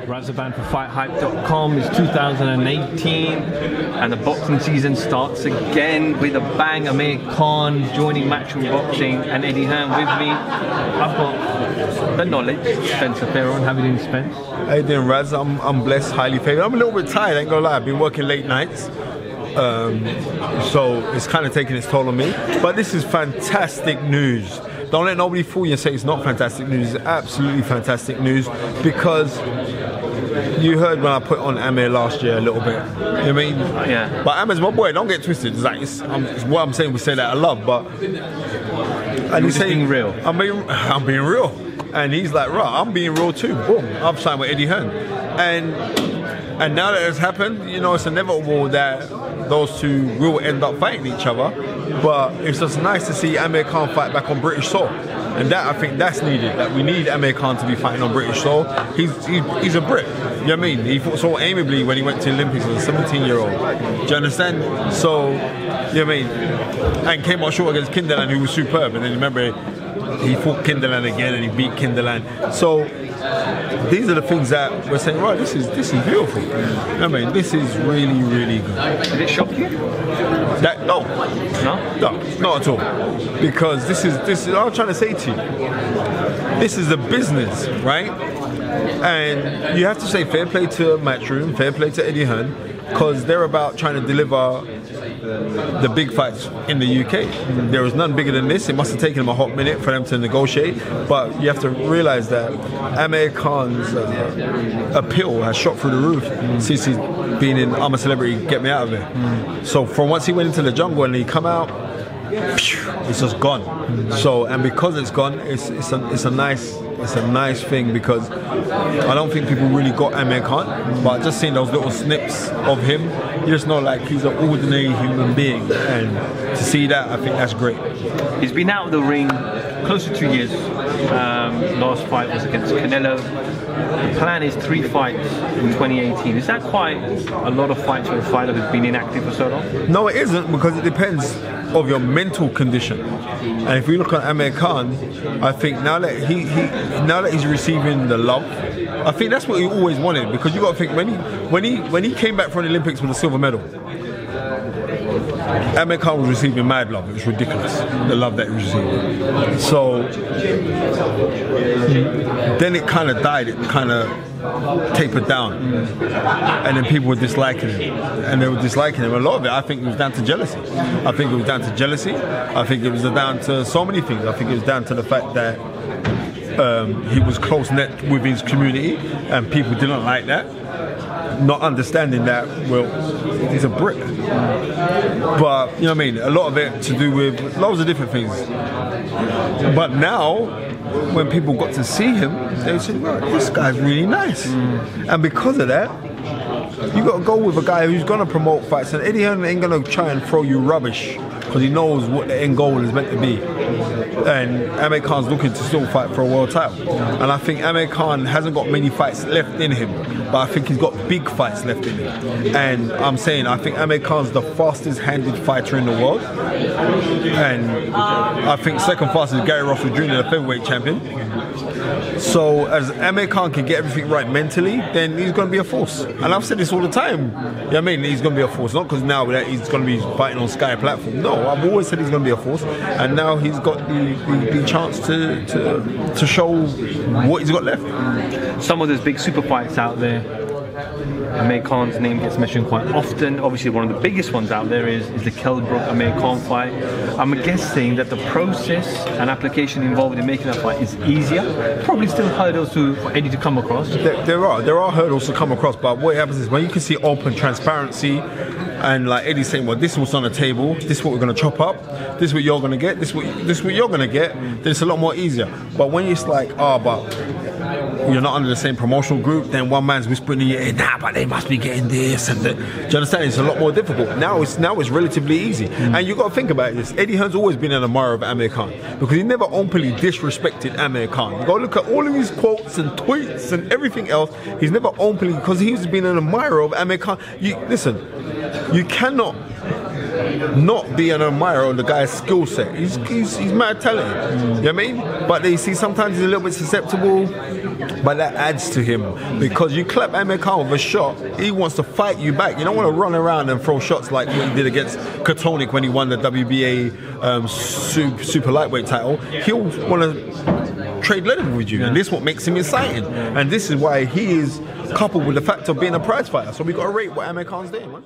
Razaban for FightHype.com. It's 2018 and the boxing season starts again with a bang. Amir Khan joining Matchroom Boxing and Eddie Hearn with me. I've got the knowledge, Spencer Fearon. How are you doing, Spence? How you doing, Raz? I'm blessed, highly favored. I'm a little bit tired, I ain't gonna lie. I've been working late nights. So it's kind of taking its toll on me. But this is fantastic news. Don't let nobody fool you and say it's not fantastic news. It's absolutely fantastic news because you heard when I put on Amir last year a little bit. You know what I mean? Yeah. But Amir's my boy, don't get twisted. It's like, it's what I'm saying, we say that I love, but... And he's saying, being real. I'm being real. And he's like, right, I'm being real too. Boom, I've signed with Eddie Hearn. And now that it's happened, you know, it's inevitable that those two will end up fighting each other. But it's just nice to see Amir Khan fight back on British soil. And that, I think that's needed. That we need Amir Khan to be fighting on British soil. He's a Brit. You know what I mean? He fought so amiably when he went to the Olympics as a 17-year-old. Do you understand? So, you know what I mean? And came out short against Kinderland, who was superb. And then remember, he fought Kinderland again and he beat Kinderland. So these are the things that we're saying, right, this is beautiful. You know what I mean? This is really, really good. Did it shock you? No, not at all. Because this is what I'm trying to say to you. This is a business, right? And you have to say fair play to Matchroom, fair play to Eddie Hearn, because they're about trying to deliver the big fights in the UK. There was none bigger than this. It must have taken them a hot minute for them to negotiate, but you have to realize that Amir Khan's appeal has shot through the roof since he's been in I'm a Celebrity, Get Me Out of Here. So from once he went into the jungle and he come out, it's just gone. So, and because it's gone, it's a nice thing, because I don't think people really got Amir Khan, but just seeing those little snips of him, you just know like he's an ordinary human being, and to see that, I think that's great. He's been out of the ring close to 2 years. Last fight was against Canelo. The plan is 3 fights in 2018. Is that quite a lot of fights for a fighter who's been inactive for so long? No, it isn't, because it depends of your mental condition. And if we look at Amir Khan, I think now that he's receiving the love, I think that's what he always wanted. Because you got to think when he came back from the Olympics with a silver medal, Amir Khan was receiving mad love. It was ridiculous, the love that he was receiving. So then it kind of died. It kind of tapered down, and then people were disliking him, and they were disliking him. A lot of it, I think, it was down to jealousy. I think it was down to jealousy. I think it was down to so many things. I think it was down to the fact that he was close-knit with his community, and people didn't like that. Not understanding that, well, he's a Brit. But, you know what I mean, a lot of it to do with loads of different things. But now, when people got to see him, they said, well, this guy's really nice. And because of that, you got to go with a guy who's going to promote fights. And Eddie Hearn ain't going to try and throw you rubbish, because he knows what the end goal is meant to be. And Amir Khan's looking to still fight for a world title. And I think Amir Khan hasn't got many fights left in him, but I think he's got big fights left in him. And I'm saying, I think Amir Khan's the fastest handed fighter in the world. And I think second fastest is Gary Russell Jr., the featherweight champion. So as Amir Khan can get everything right mentally, then he's going to be a force. And I've said this all the time. You know what I mean? He's going to be a force. Not because now that he's going to be fighting on Sky platform. No, I've always said he's going to be a force. And now he's got the chance to show what he's got left. Some of those big super fights out there, Amir Khan's name gets mentioned quite often. Obviously, one of the biggest ones out there is the Kell Brook Amir Khan fight. I'm guessing that the process and application involved in making that fight is easier. Probably still hurdles for Eddie to come across. There are hurdles to come across, but what happens is when you can see open transparency, and like Eddie's saying, well, this is what's on the table, this is what we're going to chop up, this is what you're going to get, this is what you're going to get, then it's a lot more easier. But when it's like, but you're not under the same promotional group, then one man's whispering in your ear, nah, but they must be getting this and that. Do you understand? It's a lot more difficult. Now it's relatively easy. And you got to think about this. Eddie Hearn's always been an admirer of Amir Khan, because he never openly disrespected Amir Khan. You got to look at all of his quotes and tweets and everything else. He's never openly, because he's been an admirer of Amir Khan. Listen, you cannot not be an admirer of the guy's skill set. He's mad talented. You know what I mean? But they see sometimes he's a little bit susceptible. But that adds to him, because you clap Amir Khan with a shot, he wants to fight you back. You don't want to run around and throw shots like what he did against Kotonik when he won the WBA super lightweight title. He'll want to trade level with you, and this is what makes him exciting. And this is why he is coupled with the fact of being a prize fighter. So we've got to rate what Amir Khan's doing, man.